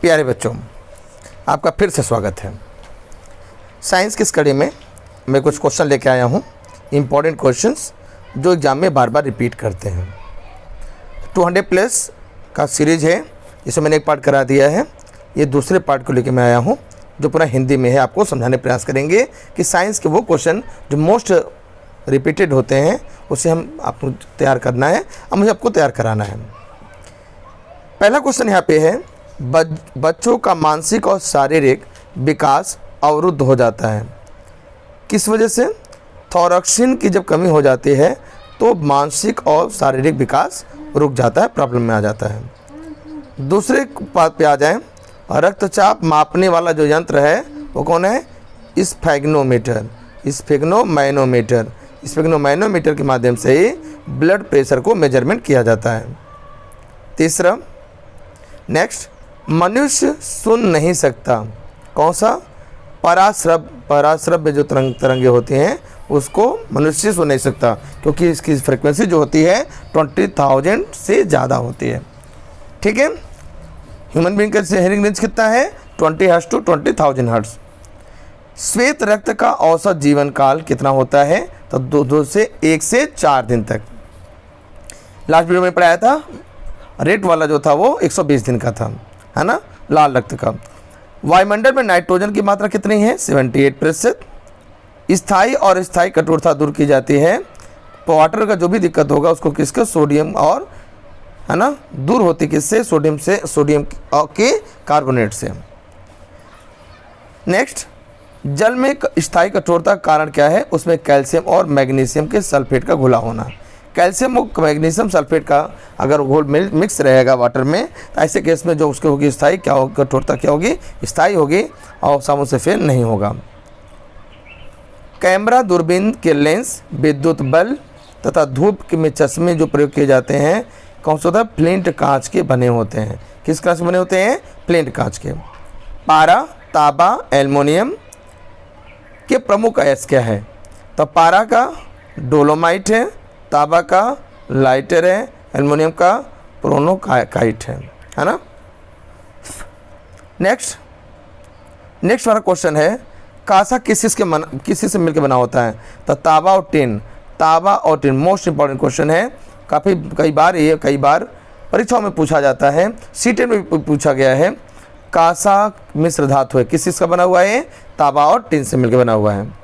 प्यारे बच्चों, आपका फिर से स्वागत है। साइंस की स्टडी में मैं कुछ क्वेश्चन लेके आया हूँ, इम्पॉर्टेंट क्वेश्चंस जो एग्ज़ाम में बार बार रिपीट करते हैं। 200 प्लस का सीरीज़ है, जिसे मैंने एक पार्ट करा दिया है। ये दूसरे पार्ट को लेके मैं आया हूँ जो पूरा हिंदी में है। आपको समझाने प्रयास करेंगे कि साइंस के वो क्वेश्चन जो मोस्ट रिपीटेड होते हैं उसे हम आपको तैयार करना है और मुझे आपको तैयार कराना है। पहला क्वेश्चन यहाँ पे है, बच्चों का मानसिक और शारीरिक विकास अवरुद्ध हो जाता है, किस वजह से? थायरोक्सिन की जब कमी हो जाती है तो मानसिक और शारीरिक विकास रुक जाता है, प्रॉब्लम में आ जाता है। दूसरे बात पे आ जाएं, रक्तचाप मापने वाला जो यंत्र है वो कौन है? स्फेग्नोमैनोमीटर के माध्यम से ही ब्लड प्रेशर को मेजरमेंट किया जाता है। तीसरा, नेक्स्ट, मनुष्य सुन नहीं सकता, कौन सा? पराश्रव्य जो तरंगे होती हैं उसको मनुष्य सुन नहीं सकता, क्योंकि इसकी फ्रिक्वेंसी जो होती है 20,000 से ज़्यादा होती है। ठीक है, ह्यूमन बीइंग का हेयरिंग रेंज कितना है? 20 हर्ट्ज टू 20,000 हर्ट्ज। श्वेत रक्त का औसत जीवन काल कितना होता है? तो 1 से 4 दिन तक। लास्ट वीडियो में पढ़ाया था, रेड वाला जो था वो 120 दिन का था, है ना, लाल रक्त का। वायुमंडल में नाइट्रोजन की मात्रा कितनी है? 78%। स्थायी और स्थायी कठोरता दूर की जाती है। वाटर का जो भी दिक्कत होगा उसको किसके? सोडियम और, है ना, दूर होती किससे? सोडियम के कार्बोनेट से। नेक्स्ट, जल में स्थायी कठोरता का कारण क्या है? उसमें कैल्शियम और मैग्नीशियम के सल्फेट का घुला होना। कैल्शियम और मैग्नीशियम सल्फेट का अगर घोल मिक्स रहेगा वाटर में तो ऐसे केस में जो उसके होगी स्थायी क्या होगी? कठोरता क्या होगी? स्थायी होगी और साबुन से फेल नहीं होगा। कैमरा दूरबीन के लेंस, विद्युत बल्ब तथा धूप में चश्मे जो प्रयोग किए जाते हैं कौन सा होता है? फ्लिंट कांच के बने होते हैं। किस कांच के बने होते हैं? फ्लिंट कांच के। पारा, तांबा, एल्युमिनियम के प्रमुख अयस्क क्या है? तो पारा का डोलोमाइट है, तांबा का लाइटर है, एल्युमिनियम का प्रोनोकाइट है ना। नेक्स्ट वाला क्वेश्चन है, कांसा किस चीज़ से मिलकर बना होता है? तो तांबा और टिन मोस्ट इंपॉर्टेंट क्वेश्चन है। कई बार परीक्षाओं में पूछा जाता है, सीटेट में भी पूछा गया है। कांसा मिश्र धातु है, किस चीज़ का बना हुआ है? तांबा और टिन से मिलकर बना हुआ है।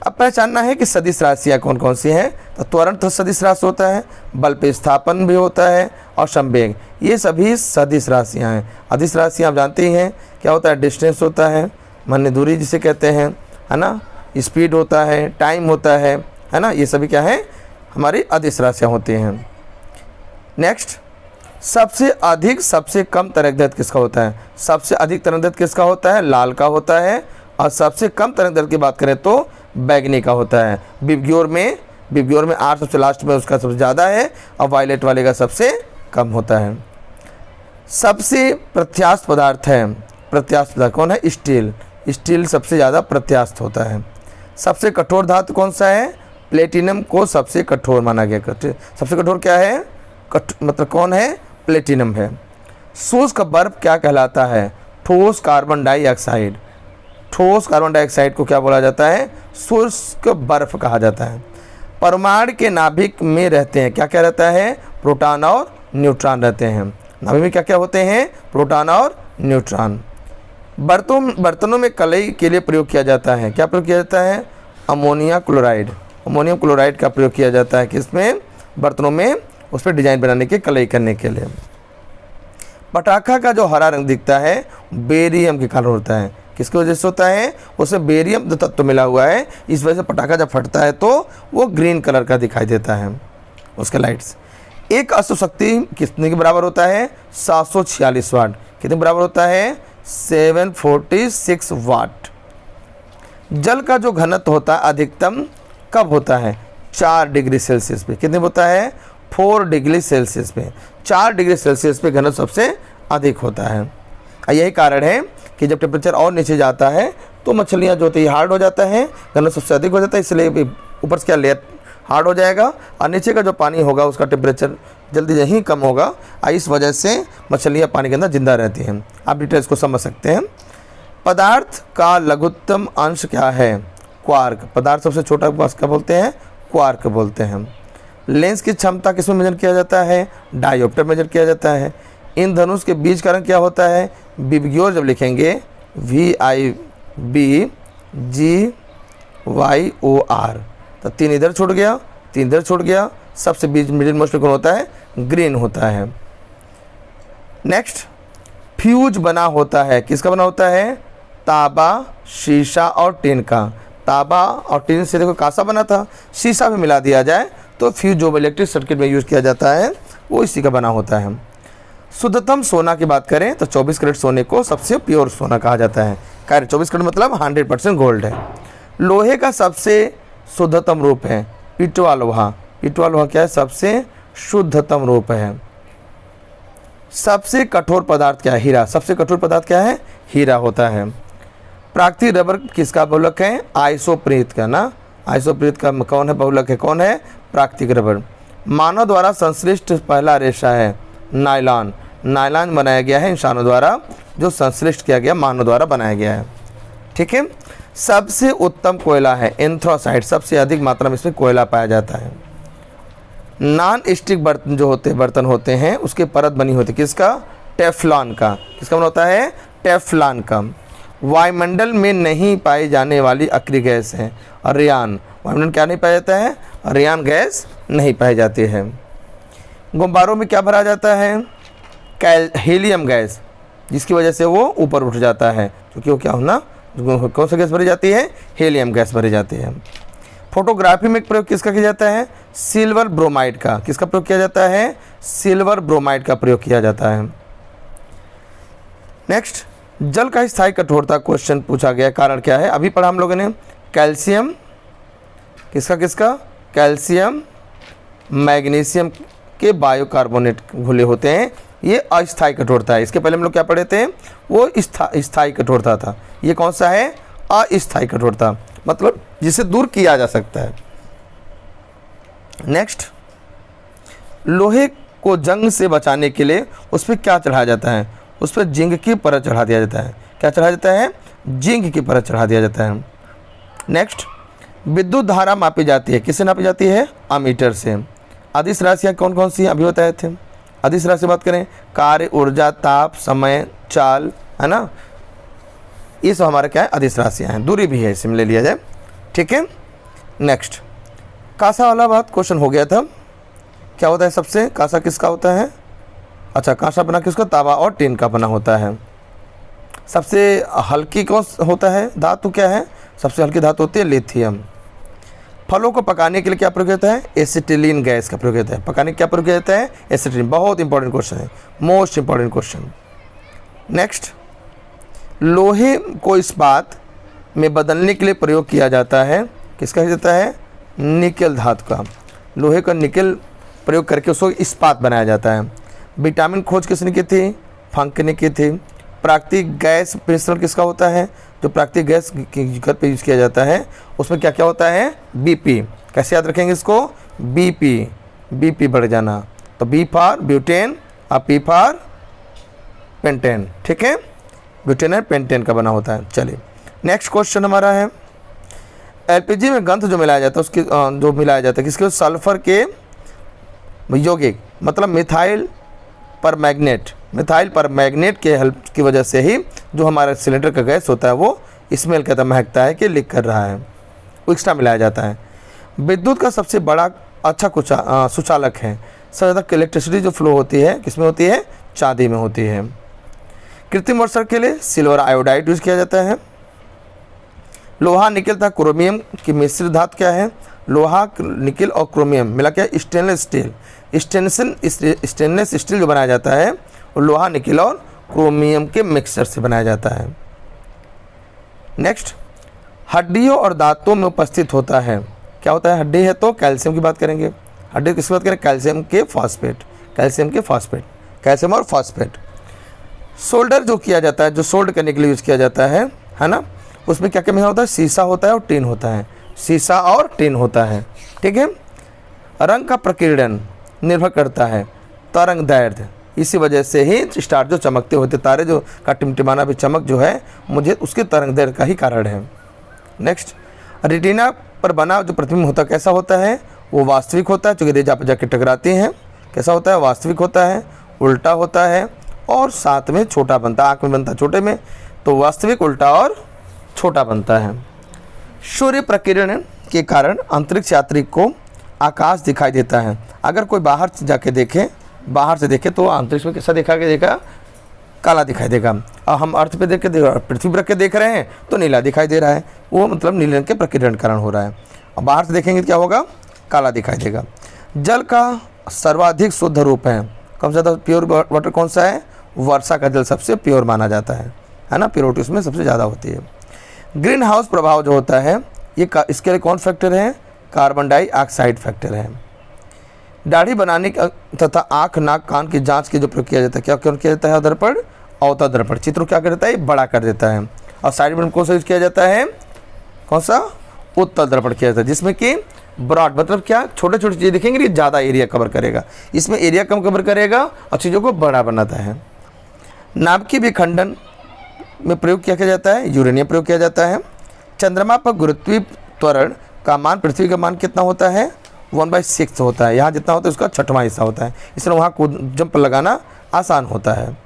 अब पहचानना है कि सदिश राशियाँ कौन कौन सी हैं। तो त्वरण तो सदिश राशि होता है, बल पे स्थापन भी होता है और संवेग, ये सभी सदिश राशियाँ हैं। अदिश राशियाँ आप जानते ही हैं क्या होता है? डिस्टेंस होता है, मान्य दूरी जिसे कहते हैं, है ना, स्पीड होता है, टाइम होता है ना, ये सभी क्या है? हमारी अदिश राशियाँ होती हैं। नेक्स्ट, सबसे कम तरंगदैर्घ्य किसका होता है? सबसे अधिक तरंगदैर्घ्य किसका होता है? लाल का होता है। और सबसे कम तरंगदैर्घ्य की बात करें तो बैगनी का होता है। विबग्योर में 8 सबसे लास्ट में उसका सबसे ज़्यादा है और वायलेट वाले का सबसे कम होता है। सबसे प्रत्यास्थ पदार्थ कौन है? स्टील सबसे ज़्यादा प्रत्यास्थ होता है। सबसे कठोर धातु कौन सा है? प्लेटिनम को सबसे कठोर माना गया। सबसे कठोर क्या है? मतलब कौन है? प्लेटिनम है। शुष्क बर्फ क्या कहलाता है? ठोस कार्बन डाइऑक्साइड को क्या बोला जाता है? शुष्क बर्फ कहा जाता है। परमाणु के नाभिक में रहते हैं, क्या क्या रहता है? प्रोटॉन और न्यूट्रॉन रहते हैं। नाभिक में क्या क्या होते हैं? प्रोटॉन और न्यूट्रॉन। बर्तनों में कलई के लिए प्रयोग किया जाता है, क्या प्रयोग किया जाता है? अमोनियम क्लोराइड का प्रयोग किया जाता है। किसमें? बर्तनों में, उस पर डिजाइन बनाने के, कलई करने के लिए। पटाखा का जो हरा रंग दिखता है बेरियम के कारण होता है। किसकी वजह से होता है? उसमें बेरियम जो तत्व मिला हुआ है, इस वजह से पटाखा जब फटता है तो वो ग्रीन कलर का दिखाई देता है, उसके लाइट्स। एक अश्व शक्ति कितने के बराबर होता है? 746 वाट। कितने बराबर होता है? 746 वाट। जल का जो घनत्व होता है अधिकतम कब होता है? 4 डिग्री सेल्सियस पे। कितने होता है? 4 डिग्री सेल्सियस पे। 4 डिग्री सेल्सियस पे घनत्व सबसे अधिक होता है। यही कारण है कि जब टेम्परेचर और नीचे जाता है तो मछलियाँ जो होती है हार्ड हो जाता है, घनत्व सबसे अधिक हो जाता है, इसलिए ऊपर से क्या लेयर हार्ड हो जाएगा और नीचे का जो पानी होगा उसका टेम्परेचर जल्दी ही कम होगा, इस वजह से मछलियाँ पानी के अंदर जिंदा रहती हैं। आप डिटेल्स को समझ सकते हैं। पदार्थ का लघुत्तम अंश क्या है? क्वार्क। पदार्थ सबसे छोटा क्या बोलते हैं? क्वार्क बोलते हैं। लेंस की क्षमता किसमें मेजर किया जाता है? डायोप्टर मेजर किया जाता है। इन धनुष के बीच का रंग क्या होता है? विबग्योर जब लिखेंगे VIBGYOR तो 3 इधर छूट गया, 3 इधर छूट गया, सबसे बीच मिडिल मोस्ट कौन होता है? ग्रीन होता है। नेक्स्ट, फ्यूज बना होता है, किसका बना होता है? तांबा, शीशा और टिन का। तांबा और टिन से देखो कांसा बना था, शीशा भी मिला दिया जाए तो फ्यूज जो इलेक्ट्रिक सर्किट में यूज़ किया जाता है वो इसी का बना होता है। शुद्धतम सोना की बात करें तो 24 कैरेट सोने को सबसे प्योर सोना कहा जाता है। 24 कैरेट मतलब 100% गोल्ड है। लोहे का सबसे शुद्धतम रूप है पिटवा लोहा। पिटवा लोहा क्या है? सबसे शुद्धतम रूप है। सबसे कठोर पदार्थ क्या है? हीरा। सबसे कठोर पदार्थ क्या है? हीरा होता है। प्राकृतिक रबर किसका बहुलक है? आइसोप्रीत का ना। आइसोप्रीत का कौन है बहुलक है? कौन है? प्राकृतिक रबर। मानव द्वारा संश्लिष्ट पहला रेशा है नायलॉन। नायलॉन बनाया गया है इंसानों द्वारा, जो संश्लिष्ट किया गया मानव द्वारा बनाया गया है। ठीक है। सबसे उत्तम कोयला है एंथ्रासाइट। सबसे अधिक मात्रा में इसमें कोयला पाया जाता है। नॉन स्टिक बर्तन जो बर्तन होते हैं उसके परत बनी होती है किसका? टेफ्लॉन का। किसका बना होता है? टेफ्लॉन का। वायुमंडल में नहीं पाई जाने वाली अक्रिय गैस है अरियान। वायुमंडल क्या नहीं पाया जाता है? अरियान गैस नहीं पाई जाती है। गुब्बारों में क्या भरा जाता है? हीलियम गैस, जिसकी वजह से वो ऊपर उठ जाता है, क्योंकि वो क्या होना, कौन सी गैस भरी जाती है? हीलियम गैस भरी जाती है। फोटोग्राफी में प्रयोग किसका किया जाता है? सिल्वर ब्रोमाइड का। किसका प्रयोग किया जाता है? सिल्वर ब्रोमाइड का प्रयोग किया जाता है। नेक्स्ट, जल का स्थायी कठोरता क्वेश्चन पूछा गया, कारण क्या है? अभी पढ़ा हम लोगों ने कैल्शियम, किसका? कैल्शियम मैग्नीशियम के बायोकार्बोनेट घुले होते हैं, ये अस्थायी कठोरता है। इसके पहले हम लोग क्या पढ़े थे? वो स्थायी कठोरता था। ये कौन सा है? अस्थायी कठोरता, मतलब जिसे दूर किया जा सकता है। नेक्स्ट, लोहे को जंग से बचाने के लिए उस पर क्या चढ़ाया जाता है? उस पर जिंक की परत चढ़ा दिया जाता है। क्या चढ़ाया जाता है? जिंक की परत चढ़ा दिया जाता है। नेक्स्ट, विद्युत धारा मापी जाती है, किससे नापी जाती है? अमीटर से। अदिश राशियाँ कौन कौन सी हैं अभी बताए थे? अदिश राशि बात करें, कार्य, ऊर्जा, ताप, समय, चाल, है ना, ये सब हमारे क्या है? अदिश राशियाँ हैं। दूरी भी है, इसमें ले लिया जाए। ठीक है। नेक्स्ट, कांसा वाला बात क्वेश्चन हो गया था, क्या होता है सबसे? कांसा किसका होता है? अच्छा, कांसा बना किसका? तांबा और टिन का बना होता है। सबसे हल्की कौन होता है धातु? क्या है? सबसे हल्की धातु होती है लिथियम। फलों को पकाने के लिए क्या प्रयोग किया जाता है? एसिटिलीन गैस का प्रयोग किया जाता है। पकाने क्या प्रयोग किया जाता है? एसिटिलीन। बहुत इंपॉर्टेंट क्वेश्चन है, मोस्ट इंपॉर्टेंट क्वेश्चन। नेक्स्ट, लोहे को इस्पात में बदलने के लिए प्रयोग किया जाता है, किसका किया जाता है? निकेल धातु का। लोहे का निकेल प्रयोग करके उसको इस्पात बनाया जाता है। विटामिन खोज किसने की थी? फंक ने की थी। प्राकृतिक गैस मिश्रण किसका होता है? जो प्राकृतिक गैस घर पे यूज़ किया जाता है उसमें क्या क्या होता है? BP। कैसे याद रखेंगे इसको? BP बढ़ जाना, तो B फॉर ब्यूटेन और P फॉर पेंटेन। ठीक है, ब्यूटेन और पेंटेन का बना होता है। चलिए नेक्स्ट क्वेश्चन हमारा है, LPG में गंध जो मिलाया जाता है उसकी जो मिलाया जाता है किसके? सल्फर के यौगिक, मतलब मिथाइल पर मैग्नेट के हेल्प की वजह से ही जो हमारा सिलेंडर का गैस होता है वो स्मेल कहता महकता है कि लीक कर रहा है, वो एक्स्ट्रा मिलाया जाता है। विद्युत का सबसे बड़ा अच्छा सुचालक है, सबसे ज़्यादा इलेक्ट्रिसिटी जो फ्लो होती है किसमें होती है? चांदी में होती है। कृत्रिम वर्षण के लिए सिल्वर आयोडाइड यूज़ किया जाता है। लोहा, निकेल तथा क्रोमियम की मिश्रित धातु क्या है? लोहा, निकेल और क्रोमियम मिला क्या? Stainless steel. स्टेनलेस स्टील जो बनाया जाता है वो लोहा, निकेल और क्रोमियम के मिक्सचर से बनाया जाता है। नेक्स्ट, हड्डियों और दांतों में उपस्थित होता है, क्या होता है? हड्डी है तो कैल्शियम की बात करेंगे। हड्डी किसकी बात करें? कैल्शियम के फॉस्फेट, कैल्शियम और फॉस्फेट। सोल्डर जो किया जाता है, जो सोल्ड करने के लिए यूज़ किया जाता है ना, उसमें क्या क्या मिला होता है? शीशा होता है और टिन होता है। शीशा और टिन होता है। ठीक है। रंग का प्रकीर्णन निर्भर करता है तरंग दैर्ध्य, इसी वजह से ही स्टार जो चमकते होते तारे जो का टिमटिमाना भी चमक जो है मुझे उसके तरंग दैर्घ्य का ही कारण है। नेक्स्ट, रेटिना पर बना जो प्रतिबिंब होता कैसा होता है, वो वास्तविक होता है, चूँकि रेजा पर जाके टकराती हैं। कैसा होता है, वास्तविक होता है, उल्टा होता है और साथ में छोटा बनता है। आँख में बनता है छोटे में, तो वास्तविक, उल्टा और छोटा बनता है। सूर्य प्रकिरण के कारण अंतरिक्ष यात्री को आकाश दिखाई देता है। अगर कोई बाहर से जाके देखे, बाहर से देखे तो अंतरिक्ष में कैसा देगा, काला दिखाई देगा। और हम अर्थ पे देख के पृथ्वी पर रख के देख रहे हैं तो नीला दिखाई दे रहा है, वो मतलब नीले रंग के प्रकिरण कारण हो रहा है। और बाहर से देखेंगे तो क्या होगा, काला दिखाई देगा। जल का सर्वाधिक शुद्ध रूप है, कौन सा प्योर वाटर कौन सा है, वर्षा का जल सबसे प्योर माना जाता है ना, प्योरिटी उसमें सबसे ज़्यादा होती है। ग्रीन हाउस प्रभाव जो होता है ये इसके लिए कौन फैक्टर है, कार्बन डाइऑक्साइड फैक्टर है। दाढ़ी बनाने तथा आँख, नाक, कान की जांच के जो प्रयोग किया जाता है, क्या क्यों किया जाता है, दर्पण, अवतल दर्पण चित्र क्या कर देता है, बड़ा कर देता है। और साइड में कौन सा यूज किया जाता है, कौन सा, उत्तल दर्पण किया जाता है, जिसमें कि ब्रॉड मतलब क्या, छोटे छोटे चीज़ें दिखेंगे, ज़्यादा एरिया कवर करेगा, इसमें एरिया कम कवर करेगा और चीज़ों को बड़ा बनाता है। नाभ के विखंडन में प्रयोग किया जाता है, यूरेनियम प्रयोग किया जाता है। चंद्रमा पर गुरुत्वीय त्वरण का मान पृथ्वी का मान कितना होता है, 1/6 होता है। यहाँ जितना होता है उसका 6वां हिस्सा होता है, इसलिए वहाँ कूद जंप लगाना आसान होता है।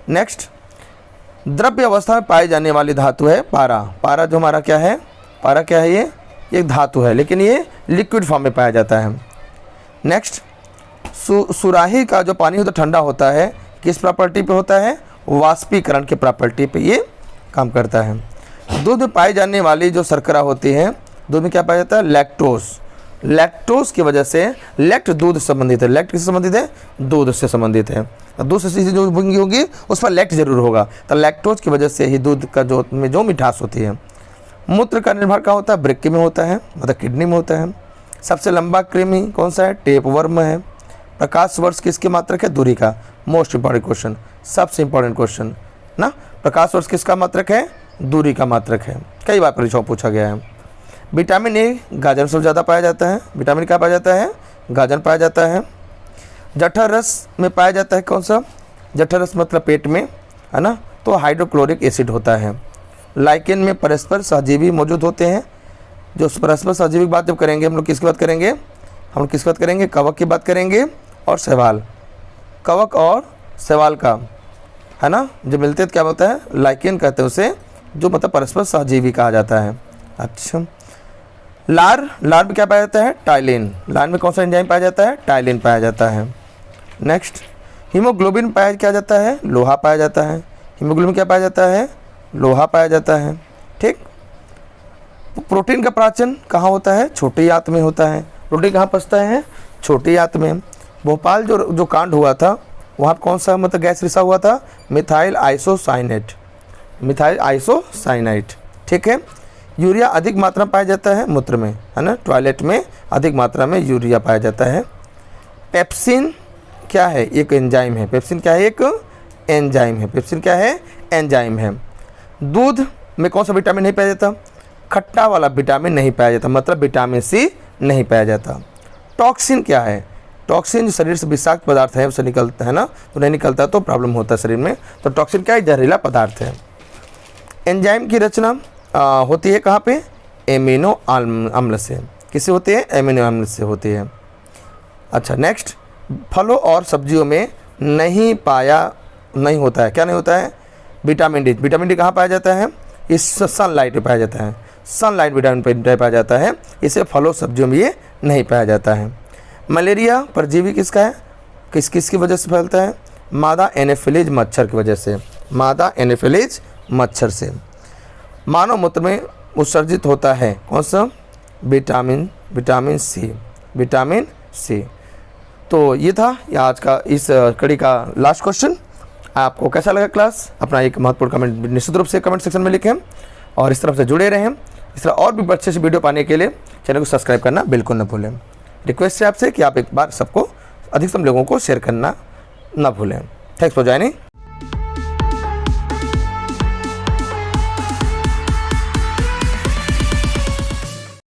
नेक्स्ट, द्रव्य अवस्था में पाई जाने वाली धातु है पारा। पारा जो हमारा क्या है, पारा क्या है, ये एक धातु है लेकिन ये लिक्विड फॉर्म में पाया जाता है। नेक्स्ट, सुराही का जो पानी होता है ठंडा होता है, किस प्रॉपर्टी पे होता है, वाष्पीकरण के प्रॉपर्टी पे ये काम करता है। दूध में पाई जाने वाली जो शर्करा होती है, दूध में क्या पाया जाता है, लैक्टोस। लैक्टोस की वजह से, लैक्ट दूध से संबंधित है, लैक्ट किससे संबंधित है, दूध से संबंधित है। दूध से चीज़ें जो बनी होगी उस पर लैक्ट जरूर होगा, तो लैक्टोज की वजह से ही दूध का जो मिठास होती है। मूत्र का निर्माण कहाँ होता है, वृक्क में होता है, मतलब किडनी में होता है। सबसे लंबा कृमि कौन सा है, टेपवर्म है। प्रकाश वर्ष किसकी मात्रक है, दूरी का। मोस्ट इंपॉर्टेंट क्वेश्चन, सबसे इंपॉर्टेंट क्वेश्चन ना, प्रकाश वर्ष किसका मात्रक है, दूरी का मात्रक है, कई बार परीक्षाओं पूछा गया है। विटामिन ए गाजर में सबसे ज़्यादा पाया जाता है। विटामिन क्या पाया जाता है, गाजर पाया जाता है। जठर रस में पाया जाता है, कौन सा, जठर रस मतलब पेट में, है ना, तो हाइड्रोक्लोरिक एसिड होता है। लाइकेन में परस्पर सहजीवी मौजूद होते हैं। जो परस्पर सहजीवी की बात जब करेंगे हम लोग किसकी बात करेंगे, हम लोग किसकी बात करेंगे, कवक की बात करेंगे और शैवाल। कवक और शैवाल का, है ना, जो मिलते हैं क्या होता है, लाइकेन कहते हैं उसे, जो मतलब परस्पर सहजीवी कहा जाता है। अच्छा, लार में क्या पाया जाता है, टाइलिन। लार में कौन सा एंजाइम पाया जाता है, टाइलिन पाया जाता है। नेक्स्ट, हीमोग्लोबिन पाया क्या जाता है, लोहा पाया जाता है। हीमोग्लोबिन क्या पाया जाता है, लोहा पाया जाता है। ठीक, प्रोटीन का प्राचन कहाँ होता है, छोटी आंत में होता है। प्रोटीन कहाँ पचता है, छोटी आंत में। भोपाल जो कांड हुआ था वहाँ कौन सा मतलब गैस रिसा हुआ था, मिथाइल आइसोसाइनेट, मिथाइल आइसोसाइनाइट। ठीक है, यूरिया अधिक मात्रा में पाया जाता है मूत्र में, है ना, टॉयलेट में अधिक मात्रा में यूरिया पाया जाता है। पेप्सिन क्या है, एक एंजाइम है। पेप्सिन क्या है, एक एंजाइम है। पेप्सिन क्या है, एंजाइम है। दूध में कौन सा विटामिन नहीं पाया जाता, खट्टा वाला विटामिन नहीं पाया जाता, मतलब विटामिन सी नहीं पाया जाता। टॉक्सिन क्या है, टॉक्सिन जो शरीर से विषाक्त पदार्थ है उसे निकलता है ना, तो नहीं निकलता तो प्रॉब्लम होता है शरीर में, तो टॉक्सिन क्या है, जहरीला पदार्थ है। एंजाइम की रचना होती है कहाँ पे, एमिनो अम्ल से। किससे होती है, एमिनो अम्ल से होती है। अच्छा, नेक्स्ट, फलों और सब्जियों में नहीं होता है, क्या नहीं होता है, विटामिन डी। विटामिन डी कहाँ पाया जाता है, इस सनलाइट में पाया जाता है। सनलाइट विटामिन डी पाया जाता है, इसे फलों सब्जियों में ये नहीं पाया जाता है। मलेरिया परजीवी किसका है, किसकी वजह से फैलता है, मादा एनोफिलीज मच्छर की वजह से, मादा एनोफिलीज मच्छर से। मानव मूत्र में उत्सर्जित होता है कौन सा, विटामिन सी। तो ये था आज का इस कड़ी का लास्ट क्वेश्चन। आपको कैसा लगा क्लास, अपना एक महत्वपूर्ण कमेंट निश्चित रूप से कमेंट सेक्शन में लिखें और इस तरफ से जुड़े रहें। इस तरह और भी अच्छे से वीडियो पाने के लिए चैनल को सब्सक्राइब करना बिल्कुल न भूलें। रिक्वेस्ट है आपसे कि आप एक बार सबको, अधिकतम लोगों को शेयर करना ना भूलें। Thanks for joining.